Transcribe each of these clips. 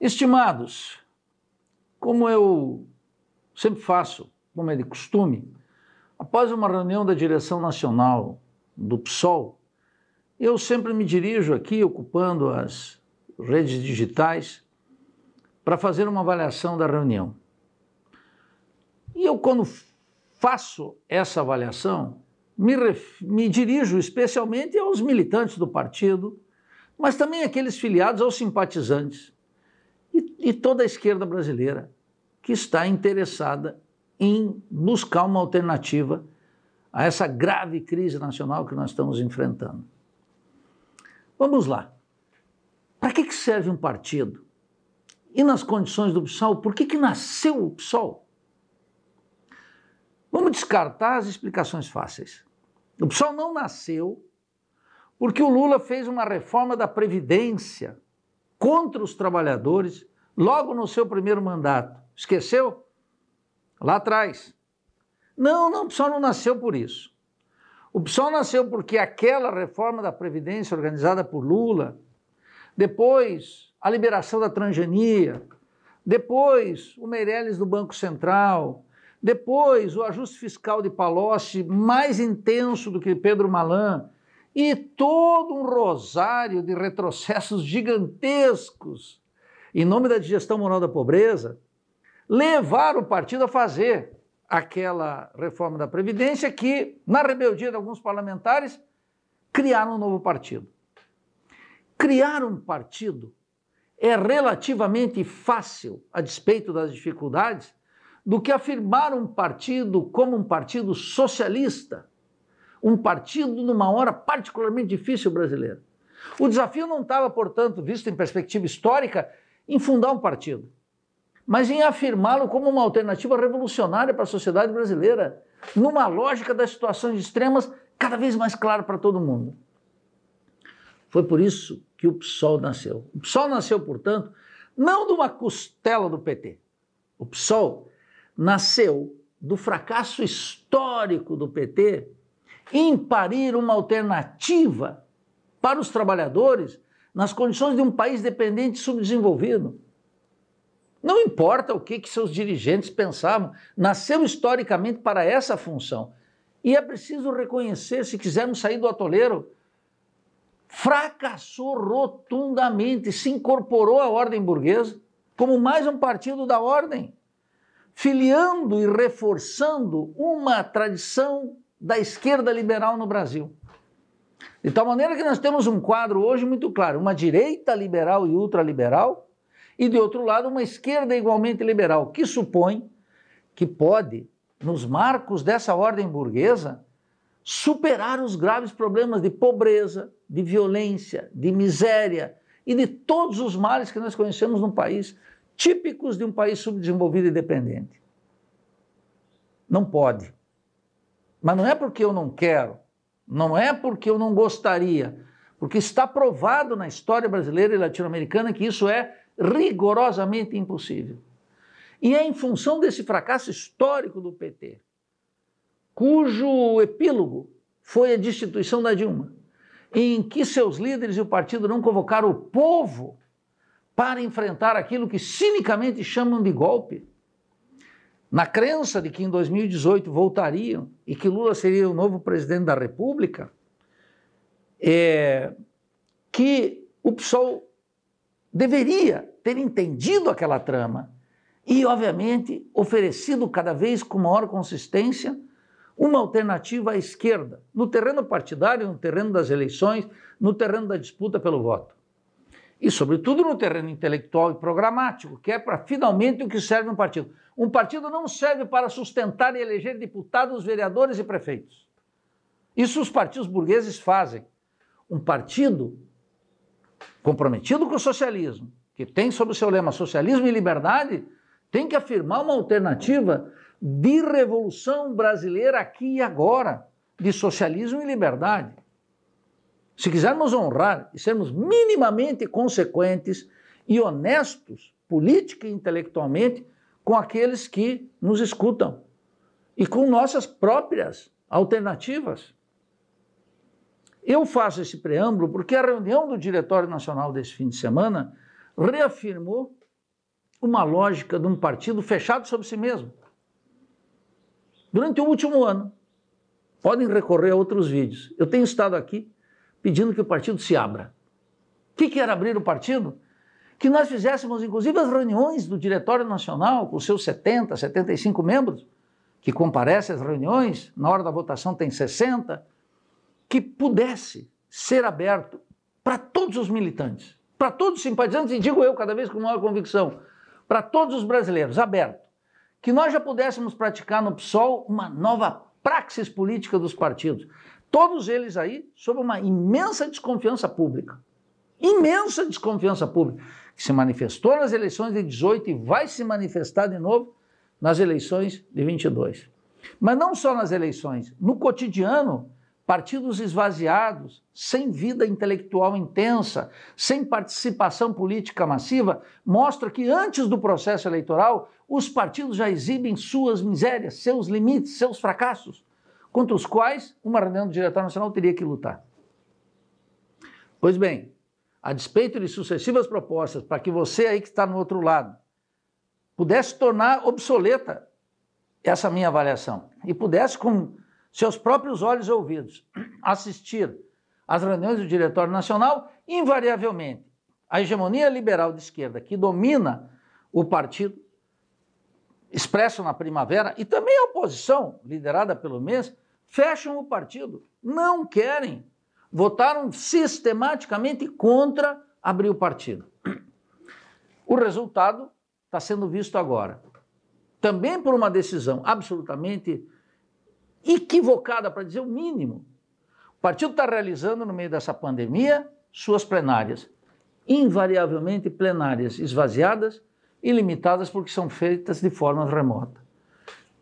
Estimados, como eu sempre faço, como é de costume, após uma reunião da direção nacional do PSOL, eu sempre me dirijo aqui, ocupando as redes digitais, para fazer uma avaliação da reunião. E eu, quando faço essa avaliação, me dirijo especialmente aos militantes do partido, mas também àqueles filiados aos simpatizantes e toda a esquerda brasileira que está interessada em buscar uma alternativa a essa grave crise nacional que nós estamos enfrentando. Vamos lá. Para que serve um partido? E nas condições do PSOL, por que nasceu o PSOL? Vamos descartar as explicações fáceis. O PSOL não nasceu porque o Lula fez uma reforma da Previdência contra os trabalhadores logo no seu primeiro mandato. Esqueceu? Lá atrás. Não, o PSOL não nasceu por isso. O PSOL nasceu porque aquela reforma da Previdência organizada por Lula, depois a liberação da transgenia, depois o Meirelles do Banco Central, depois o ajuste fiscal de Palocci, mais intenso do que Pedro Malan, e todo um rosário de retrocessos gigantescos em nome da digestão moral da pobreza, levaram o partido a fazer aquela reforma da Previdência que, na rebeldia de alguns parlamentares, criaram um novo partido. Criar um partido é relativamente fácil, a despeito das dificuldades, do que afirmar um partido como um partido socialista, um partido numa hora particularmente difícil brasileira. O desafio não estava, portanto, visto em perspectiva histórica, em fundar um partido, mas em afirmá-lo como uma alternativa revolucionária para a sociedade brasileira, numa lógica das situações extremas cada vez mais clara para todo mundo. Foi por isso que o PSOL nasceu. O PSOL nasceu, portanto, não de uma costela do PT. O PSOL nasceu do fracasso histórico do PT em parir uma alternativa para os trabalhadores nas condições de um país dependente e subdesenvolvido. Não importa o que seus dirigentes pensavam, nasceu historicamente para essa função. E é preciso reconhecer, se quisermos sair do atoleiro, fracassou rotundamente, se incorporou à ordem burguesa como mais um partido da ordem, filiando e reforçando uma tradição da esquerda liberal no Brasil. De tal maneira que nós temos um quadro hoje muito claro, uma direita liberal e ultraliberal, e de outro lado uma esquerda igualmente liberal, que supõe que pode, nos marcos dessa ordem burguesa, superar os graves problemas de pobreza, de violência, de miséria e de todos os males que nós conhecemos no país, típicos de um país subdesenvolvido e dependente. Não pode. Mas não é porque eu não quero, não é porque eu não gostaria, porque está provado na história brasileira e latino-americana que isso é rigorosamente impossível. E é em função desse fracasso histórico do PT, cujo epílogo foi a destituição da Dilma, em que seus líderes e o partido não convocaram o povo para enfrentar aquilo que cinicamente chamam de golpe, na crença de que em 2018 voltariam e que Lula seria o novo presidente da República, que o PSOL deveria ter entendido aquela trama e, obviamente, oferecido cada vez com maior consistência uma alternativa à esquerda, no terreno partidário, no terreno das eleições, no terreno da disputa pelo voto. E, sobretudo, no terreno intelectual e programático, que é para, finalmente, o que serve um partido. Um partido não serve para sustentar e eleger deputados, vereadores e prefeitos. Isso os partidos burgueses fazem. Um partido comprometido com o socialismo, que tem sob o seu lema socialismo e liberdade, tem que afirmar uma alternativa de revolução brasileira aqui e agora, de socialismo e liberdade. Se quisermos honrar e sermos minimamente consequentes e honestos, política e intelectualmente, com aqueles que nos escutam e com nossas próprias alternativas. Eu faço esse preâmbulo porque a reunião do Diretório Nacional desse fim de semana reafirmou uma lógica de um partido fechado sobre si mesmo. Durante o último ano, podem recorrer a outros vídeos. Eu tenho estado aqui pedindo que o partido se abra. O que era abrir o partido? Que nós fizéssemos, inclusive, as reuniões do Diretório Nacional, com seus 70, 75 membros, que comparecem às reuniões, na hora da votação tem 60, que pudesse ser aberto para todos os militantes, para todos os simpatizantes, e digo eu cada vez com maior convicção, para todos os brasileiros, aberto. Que nós já pudéssemos praticar no PSOL uma nova praxis política dos partidos. Todos eles aí sob uma imensa desconfiança pública. Imensa desconfiança pública, que se manifestou nas eleições de 18 e vai se manifestar de novo nas eleições de 22. Mas não só nas eleições, no cotidiano, partidos esvaziados, sem vida intelectual intensa, sem participação política massiva, mostra que antes do processo eleitoral, os partidos já exibem suas misérias, seus limites, seus fracassos, contra os quais uma reunião do Diretório Nacional teria que lutar. Pois bem, a despeito de sucessivas propostas para que você aí que está no outro lado pudesse tornar obsoleta essa minha avaliação e pudesse, com seus próprios olhos e ouvidos, assistir às reuniões do Diretório Nacional, invariavelmente, a hegemonia liberal de esquerda que domina o partido, expresso na primavera, e também a oposição, liderada pelo MES, fecham o partido, não querem, votaram sistematicamente contra abrir o partido. O resultado está sendo visto agora. Também por uma decisão absolutamente equivocada, para dizer o mínimo. O partido está realizando, no meio dessa pandemia, suas plenárias. Invariavelmente plenárias esvaziadas e limitadas porque são feitas de forma remota.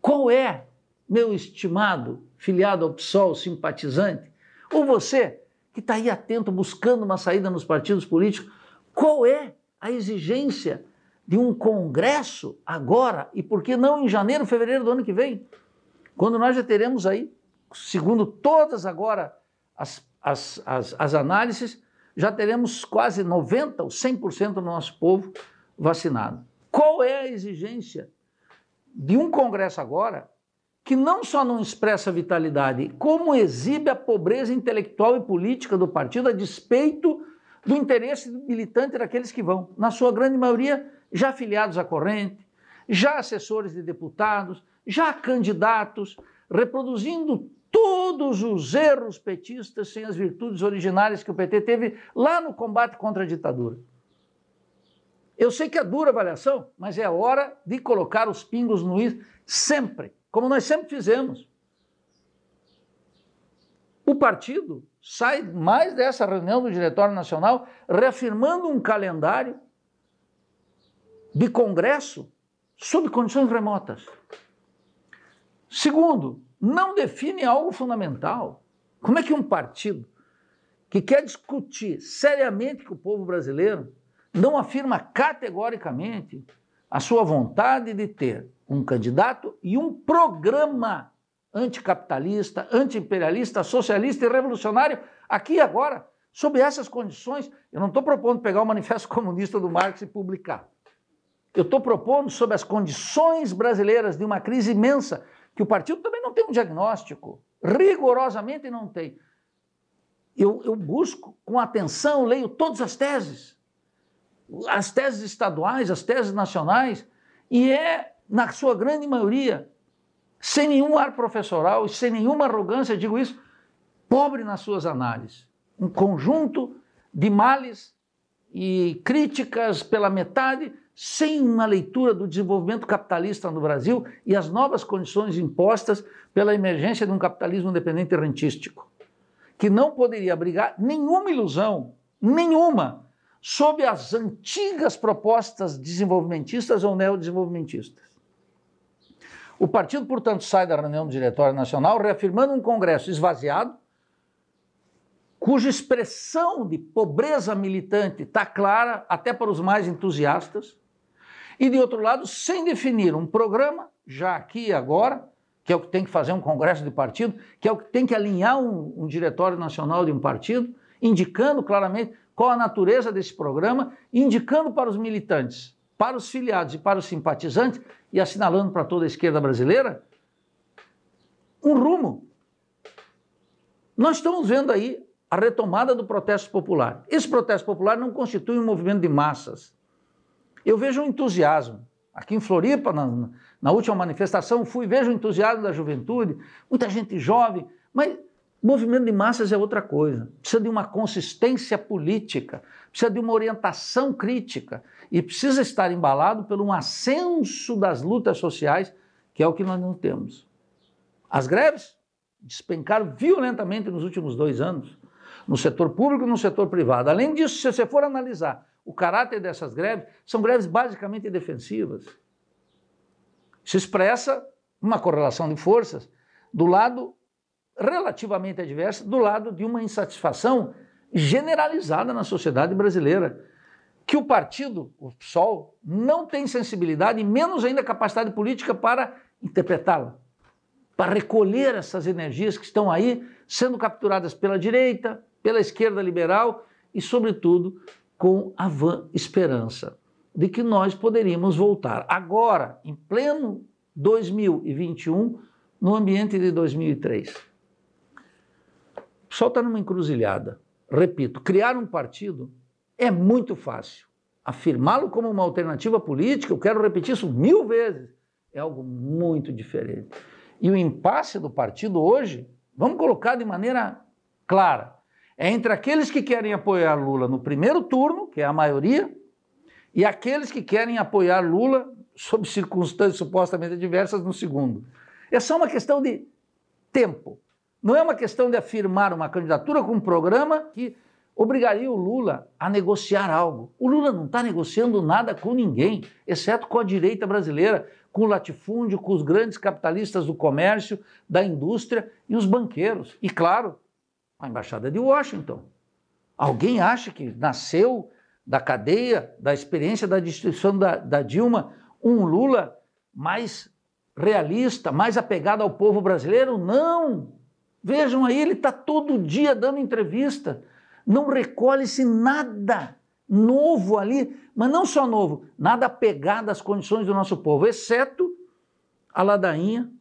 Qual é, meu estimado filiado ao PSOL, simpatizante, ou você que está aí atento, buscando uma saída nos partidos políticos, qual é a exigência de um congresso agora e por que não em janeiro, fevereiro do ano que vem? Quando nós já teremos aí, segundo todas agora as análises, já teremos quase 90% ou 100% do nosso povo vacinado. Qual é a exigência de um Congresso agora que não só não expressa vitalidade, como exibe a pobreza intelectual e política do partido a despeito do interesse militante daqueles que vão, na sua grande maioria, já afiliados à corrente, já assessores de deputados, já candidatos, reproduzindo todos os erros petistas sem as virtudes originárias que o PT teve lá no combate contra a ditadura. Eu sei que é dura avaliação, mas é hora de colocar os pingos no is sempre, como nós sempre fizemos. O partido sai mais dessa reunião do Diretório Nacional reafirmando um calendário de congresso sob condições remotas. Segundo, não define algo fundamental. Como é que um partido que quer discutir seriamente com o povo brasileiro não afirma categoricamente a sua vontade de ter um candidato e um programa anticapitalista, antiimperialista, socialista e revolucionário aqui e agora, sob essas condições? Eu não estou propondo pegar o Manifesto Comunista do Marx e publicar. Eu estou propondo, sob as condições brasileiras de uma crise imensa, que o partido também não tem um diagnóstico, rigorosamente não tem. Eu busco com atenção, leio todas as teses estaduais, as teses nacionais, e na sua grande maioria, sem nenhum ar professoral e sem nenhuma arrogância, digo isso, pobre nas suas análises. Um conjunto de males e críticas pela metade, sem uma leitura do desenvolvimento capitalista no Brasil e as novas condições impostas pela emergência de um capitalismo independente e rentístico, que não poderia abrigar nenhuma ilusão, nenhuma, sob as antigas propostas desenvolvimentistas ou neodesenvolvimentistas. O partido, portanto, sai da reunião do Diretório Nacional reafirmando um Congresso esvaziado, cuja expressão de pobreza militante está clara até para os mais entusiastas, e, de outro lado, sem definir um programa, já aqui e agora, que é o que tem que fazer um congresso de partido, que é o que tem que alinhar um diretório nacional de um partido, indicando claramente qual a natureza desse programa, indicando para os militantes para os filiados e para os simpatizantes, e assinalando para toda a esquerda brasileira, um rumo. Nós estamos vendo aí a retomada do protesto popular. Esse protesto popular não constitui um movimento de massas. Eu vejo um entusiasmo. Aqui em Floripa, na última manifestação, vejo o entusiasmo da juventude, muita gente jovem, mas movimento de massas é outra coisa. Precisa de uma consistência política, precisa de uma orientação crítica e precisa estar embalado por um ascenso das lutas sociais, que é o que nós não temos. As greves despencaram violentamente nos últimos 2 anos, no setor público e no setor privado. Além disso, se você for analisar o caráter dessas greves, são greves basicamente defensivas. Se expressa uma correlação de forças do lado relativamente adverso, do lado de uma insatisfação generalizada na sociedade brasileira, que o partido, o PSOL, não tem sensibilidade e menos ainda capacidade política para interpretá-la, para recolher essas energias que estão aí sendo capturadas pela direita, pela esquerda liberal e, sobretudo, com a vã esperança de que nós poderíamos voltar agora, em pleno 2021, no ambiente de 2003. O pessoal está numa encruzilhada. Repito, criar um partido é muito fácil. Afirmá-lo como uma alternativa política, eu quero repetir isso 1000 vezes, é algo muito diferente. E o impasse do partido hoje, vamos colocar de maneira clara, é entre aqueles que querem apoiar Lula no primeiro turno, que é a maioria, e aqueles que querem apoiar Lula sob circunstâncias supostamente adversas no segundo. É só uma questão de tempo. Não é uma questão de afirmar uma candidatura com um programa que obrigaria o Lula a negociar algo. O Lula não está negociando nada com ninguém, exceto com a direita brasileira, com o latifúndio, com os grandes capitalistas do comércio, da indústria e os banqueiros. E, claro, a Embaixada de Washington. Alguém acha que nasceu da cadeia, da experiência da destituição da Dilma, um Lula mais realista, mais apegado ao povo brasileiro? Não! Vejam aí, ele está todo dia dando entrevista. Não recolhe-se nada novo ali, mas não só novo, nada apegado às condições do nosso povo, exceto a ladainha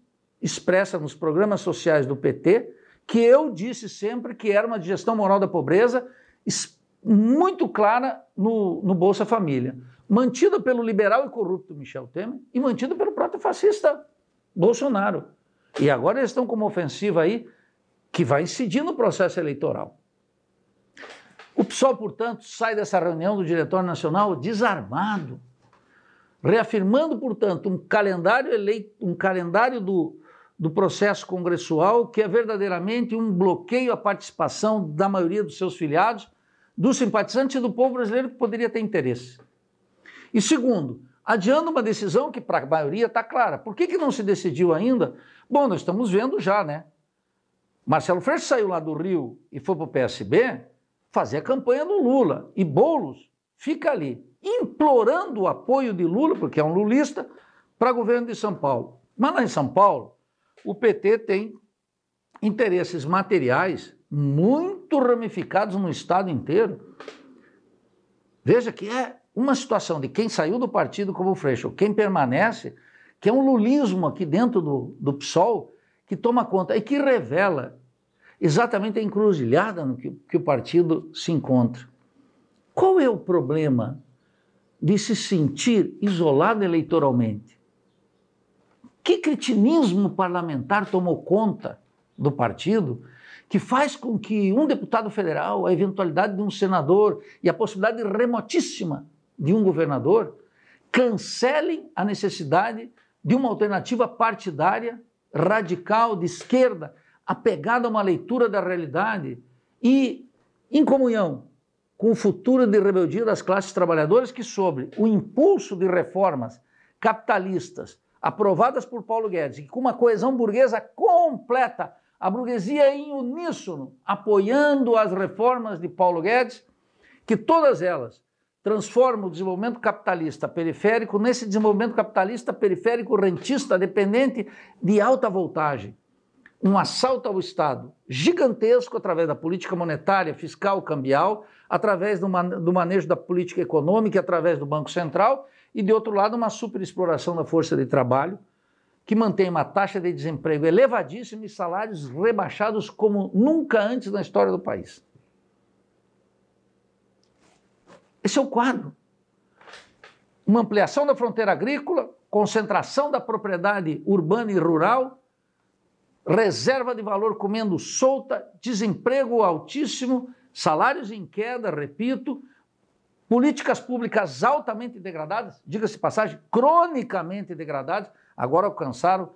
expressa nos programas sociais do PT, que eu disse sempre que era uma gestão moral da pobreza, muito clara no Bolsa Família, mantida pelo liberal e corrupto Michel Temer e mantida pelo próprio fascista Bolsonaro. E agora eles estão com uma ofensiva aí que vai incidir no processo eleitoral. O PSOL, portanto, sai dessa reunião do Diretório Nacional desarmado, reafirmando, portanto, um calendário do processo congressual que é verdadeiramente um bloqueio à participação da maioria dos seus filiados, dos simpatizantes e do povo brasileiro que poderia ter interesse. E segundo, adiando uma decisão que para a maioria está clara. Por que não se decidiu ainda? Bom, nós estamos vendo já, né? Marcelo Freixo saiu lá do Rio e foi para o PSB fazer a campanha do Lula. E Boulos fica ali, implorando o apoio de Lula, porque é um lulista, para o governo de São Paulo. Mas lá em São Paulo, o PT tem interesses materiais muito ramificados no estado inteiro. Veja que é uma situação de quem saiu do partido como o Freixo, quem permanece, que é um lulismo aqui dentro do PSOL, que toma conta e que revela exatamente a encruzilhada no que o partido se encontra. Qual é o problema de se sentir isolado eleitoralmente? Que cretinismo parlamentar tomou conta do partido que faz com que um deputado federal, a eventualidade de um senador e a possibilidade remotíssima de um governador cancelem a necessidade de uma alternativa partidária, radical, de esquerda, apegada a uma leitura da realidade e em comunhão com o futuro de rebeldia das classes trabalhadoras que, sobre o impulso de reformas capitalistas aprovadas por Paulo Guedes, e com uma coesão burguesa completa, a burguesia em uníssono, apoiando as reformas de Paulo Guedes, que todas elas transformam o desenvolvimento capitalista periférico nesse desenvolvimento capitalista periférico rentista, dependente de alta voltagem. Um assalto ao Estado gigantesco através da política monetária, fiscal, cambial, através do manejo da política econômica, através do Banco Central, e, de outro lado, uma superexploração da força de trabalho, que mantém uma taxa de desemprego elevadíssima e salários rebaixados como nunca antes na história do país. Esse é o quadro. Uma ampliação da fronteira agrícola, concentração da propriedade urbana e rural, reserva de valor comendo solta, desemprego altíssimo, salários em queda, repito, políticas públicas altamente degradadas, diga-se de passagem, cronicamente degradadas, agora alcançaram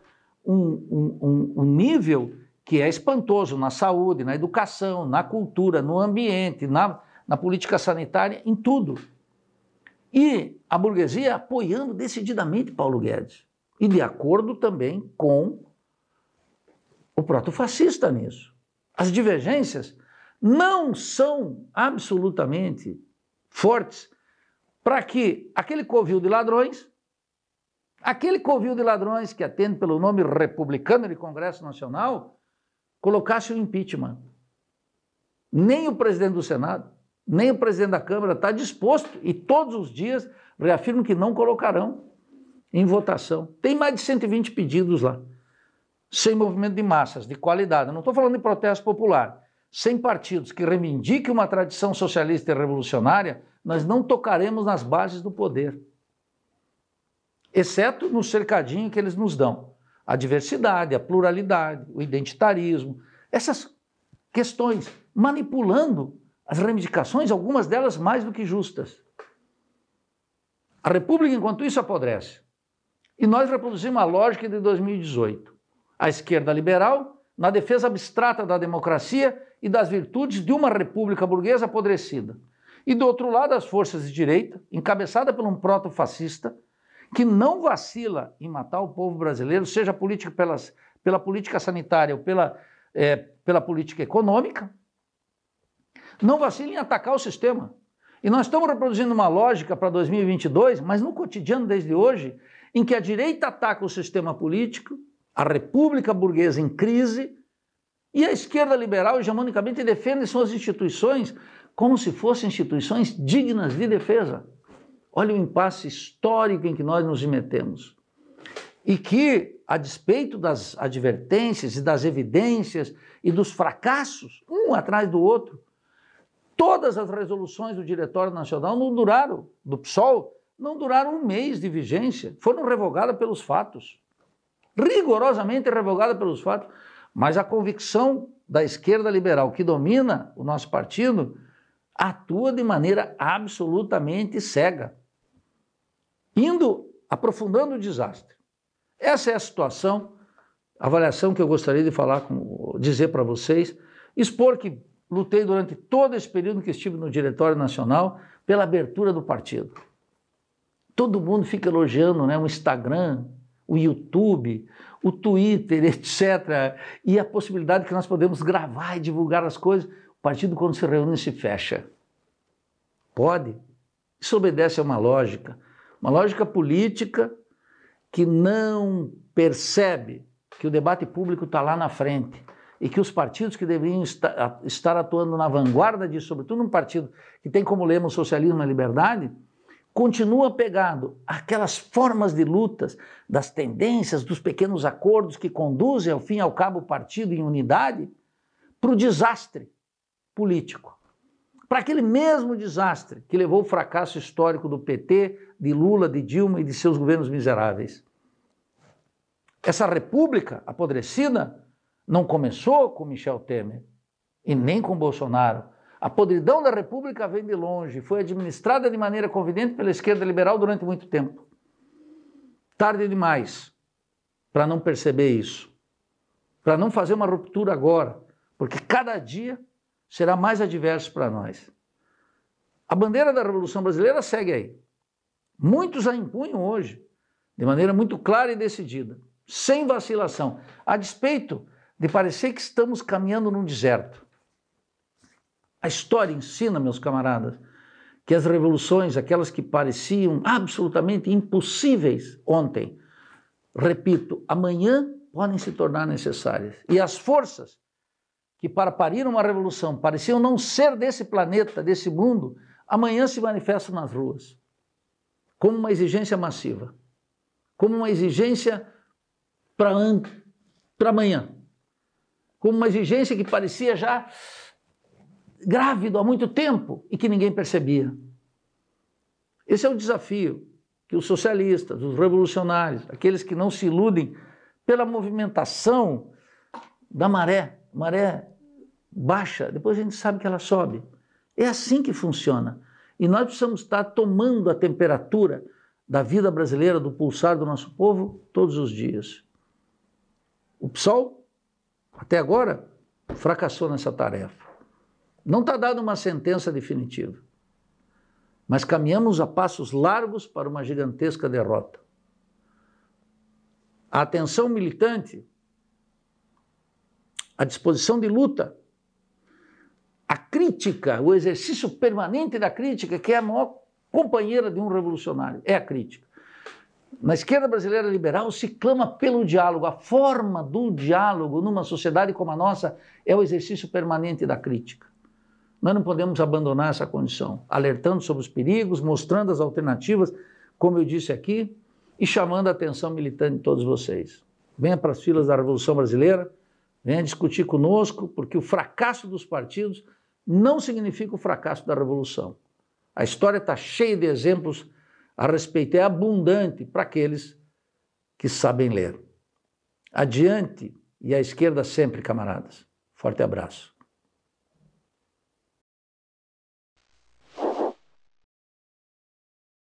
um nível que é espantoso na saúde, na educação, na cultura, no ambiente, na política sanitária, em tudo. E a burguesia apoiando decididamente Paulo Guedes. E de acordo também com o proto-fascista nisso. As divergências não são absolutamente fortes para que aquele covil de ladrões que atende pelo nome republicano de Congresso Nacional, colocasse o impeachment. Nem o presidente do Senado, nem o presidente da Câmara está disposto, e todos os dias reafirmam que não colocarão em votação. Tem mais de 120 pedidos lá, sem movimento de massas, de qualidade. Eu não estou falando de protesto popular. Sem partidos que reivindiquem uma tradição socialista e revolucionária, nós não tocaremos nas bases do poder. Exceto no cercadinho que eles nos dão. A diversidade, a pluralidade, o identitarismo, essas questões, manipulando as reivindicações, algumas delas mais do que justas. A República, enquanto isso, apodrece. E nós reproduzimos a lógica de 2018. A esquerda liberal, na defesa abstrata da democracia e das virtudes de uma república burguesa apodrecida. E, do outro lado, as forças de direita, encabeçada por um proto-fascista, que não vacila em matar o povo brasileiro, seja pela política sanitária ou pela política econômica, não vacila em atacar o sistema. E nós estamos reproduzindo uma lógica para 2022, mas no cotidiano desde hoje, em que a direita ataca o sistema político, a república burguesa em crise, e a esquerda liberal hegemonicamente defende suas instituições como se fossem instituições dignas de defesa. Olha o impasse histórico em que nós nos metemos. E que, a despeito das advertências e das evidências e dos fracassos, um atrás do outro, todas as resoluções do Diretório Nacional não duraram, do PSOL, não duraram um mês de vigência, foram revogadas pelos fatos. Rigorosamente revogadas pelos fatos. Mas a convicção da esquerda liberal que domina o nosso partido atua de maneira absolutamente cega, aprofundando o desastre. Essa é a situação, a avaliação que eu gostaria de dizer para vocês, expor que lutei durante todo esse período que estive no Diretório Nacional pela abertura do partido. Todo mundo fica elogiando, né, o Instagram, o YouTube, o Twitter, etc. E a possibilidade que nós podemos gravar e divulgar as coisas. O partido, quando se reúne, se fecha. Pode. Isso obedece a uma lógica política que não percebe que o debate público está lá na frente e que os partidos que deveriam estar atuando na vanguarda disso, sobretudo num partido que tem como lema o socialismo e a liberdade, continua pegado aquelas formas de lutas, das tendências, dos pequenos acordos que conduzem, ao fim e ao cabo, o partido em unidade, para o desastre político. Para aquele mesmo desastre que levou o fracasso histórico do PT, de Lula, de Dilma e de seus governos miseráveis. Essa república apodrecida não começou com Michel Temer e nem com Bolsonaro. A podridão da república vem de longe, foi administrada de maneira conveniente pela esquerda liberal durante muito tempo. Tarde demais para não perceber isso, para não fazer uma ruptura agora, porque cada dia será mais adverso para nós. A bandeira da Revolução Brasileira segue aí. Muitos a empunham hoje, de maneira muito clara e decidida, sem vacilação, a despeito de parecer que estamos caminhando num deserto. A história ensina, meus camaradas, que as revoluções, aquelas que pareciam absolutamente impossíveis ontem, repito, amanhã podem se tornar necessárias. E as forças que para parir uma revolução pareciam não ser desse planeta, desse mundo, amanhã se manifestam nas ruas. como uma exigência massiva, como uma exigência para amanhã, como uma exigência que parecia já grávido há muito tempo e que ninguém percebia. Esse é o desafio que os socialistas, os revolucionários, aqueles que não se iludem pela movimentação da maré baixa, depois a gente sabe que ela sobe. É assim que funciona. E nós precisamos estar tomando a temperatura da vida brasileira, do pulsar do nosso povo, todos os dias. O PSOL, até agora, fracassou nessa tarefa. Não está dada uma sentença definitiva, mas caminhamos a passos largos para uma gigantesca derrota. A atenção militante, a disposição de luta, a crítica, o exercício permanente da crítica, que é a maior companheira de um revolucionário, é a crítica. Na esquerda brasileira liberal se clama pelo diálogo. A forma do diálogo numa sociedade como a nossa é o exercício permanente da crítica. Nós não podemos abandonar essa condição, alertando sobre os perigos, mostrando as alternativas, como eu disse aqui, e chamando a atenção militante de todos vocês. Venha para as filas da Revolução Brasileira, venha discutir conosco, porque o fracasso dos partidos não significa o fracasso da Revolução. A história está cheia de exemplos a respeito, é abundante para aqueles que sabem ler. Adiante e à esquerda sempre, camaradas. Forte abraço.